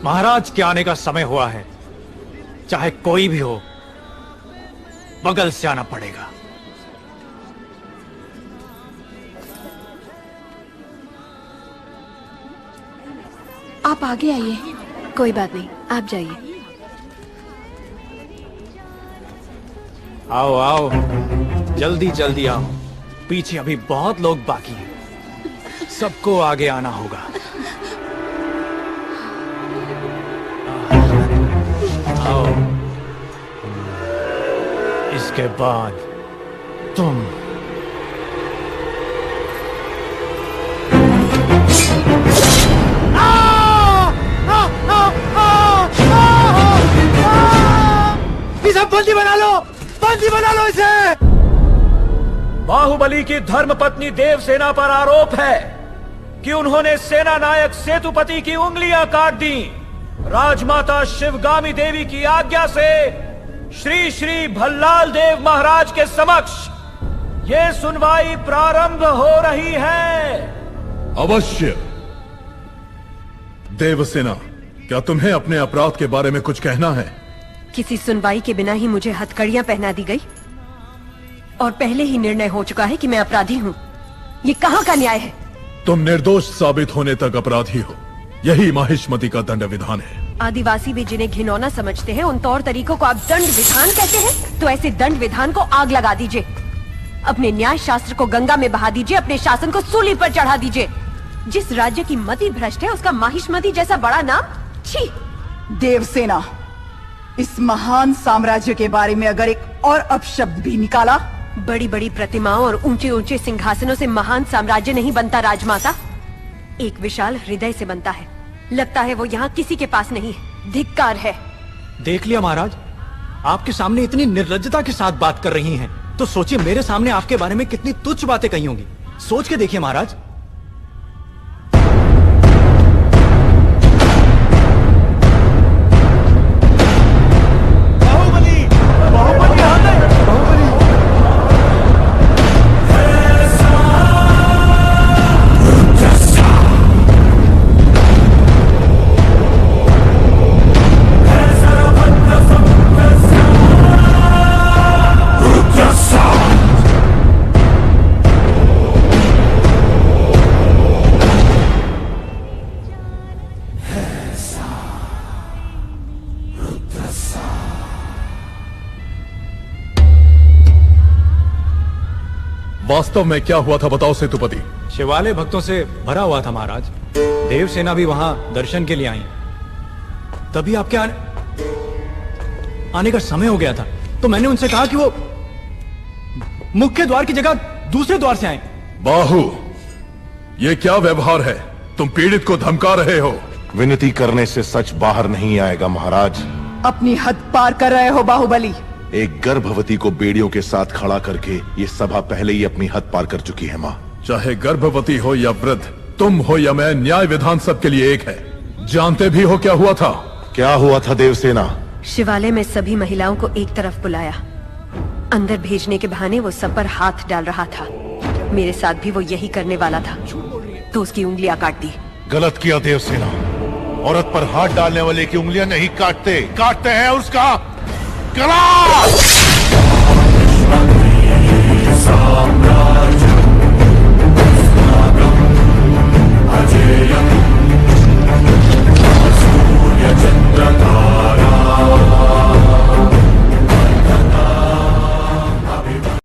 महाराज के आने का समय हुआ है। चाहे कोई भी हो, बगल से आना पड़ेगा। आप आगे आइए। कोई बात नहीं, आप जाइए। आओ आओ, जल्दी जल्दी आओ। पीछे अभी बहुत लोग बाकी हैं। सबको आगे आना होगा। आओ, इसके बाद तुम। इसे बंदी बना लो, बंदी बना लो इसे। बाहुबली की धर्मपत्नी देवसेना पर आरोप है कि उन्होंने सेना नायक सेतुपति की उंगलियां काट दी। राजमाता शिवगामी देवी की आज्ञा से श्री श्री भल्लाल देव महाराज के समक्ष ये सुनवाई प्रारंभ हो रही है। अवश्य। देवसेना, क्या तुम्हें अपने अपराध के बारे में कुछ कहना है? किसी सुनवाई के बिना ही मुझे हथकड़ियां पहना दी गई और पहले ही निर्णय हो चुका है कि मैं अपराधी हूँ। ये कहाँ का न्याय है? तुम निर्दोष साबित होने तक अपराधी हो, यही माहिष्मति का दंड विधान है। आदिवासी भी जिन्हें घिनौना समझते हैं, उन तौर तरीकों को आप दंड विधान कहते हैं? तो ऐसे दंड विधान को आग लगा दीजिए। अपने न्याय शास्त्र को गंगा में बहा दीजिए, अपने शासन को सूली पर चढ़ा दीजिए। जिस राज्य की मति भ्रष्ट है, उसका माहिष्मति जैसा बड़ा नाम? छी! देवसेना, इस महान साम्राज्य के बारे में अगर एक और अपशब्द भी निकाला। बड़ी बड़ी प्रतिमाओं और ऊंचे ऊंचे सिंहासनों से महान साम्राज्य नहीं बनता राजमाता, एक विशाल हृदय से बनता है। लगता है वो यहाँ किसी के पास नहीं है। धिक्कार है। देख लिया महाराज, आपके सामने इतनी निर्लज्जता के साथ बात कर रही हैं, तो सोचिए मेरे सामने आपके बारे में कितनी तुच्छ बातें कही होंगी। सोच के देखिए महाराज। वास्तव में क्या हुआ था बताओ सेतुपति। शिवालय भक्तों से भरा हुआ था महाराज। देवसेना भी वहां दर्शन के लिए आई। तभी आपके आने का समय हो गया था, तो मैंने उनसे कहा कि वो मुख्य द्वार की जगह दूसरे द्वार से आए। बाहु, ये क्या व्यवहार है? तुम पीड़ित को धमका रहे हो। विनती करने से सच बाहर नहीं आएगा महाराज। अपनी हद पार कर रहे हो बाहुबली। एक गर्भवती को बेड़ियों के साथ खड़ा करके ये सभा पहले ही अपनी हद पार कर चुकी है। माँ, चाहे गर्भवती हो या वृद्ध, तुम हो या मैं, न्याय विधान सबके लिए एक है। जानते भी हो क्या हुआ था? क्या हुआ था देवसेना? शिवालय में सभी महिलाओं को एक तरफ बुलाया। अंदर भेजने के बहाने वो सब पर हाथ डाल रहा था। मेरे साथ भी वो यही करने वाला था, तो उसकी उंगलियां काट दी। गलत किया देवसेना। औरत पर हाथ डालने वाले की उंगलियां नहीं काटते, काटते हैं उसका गला।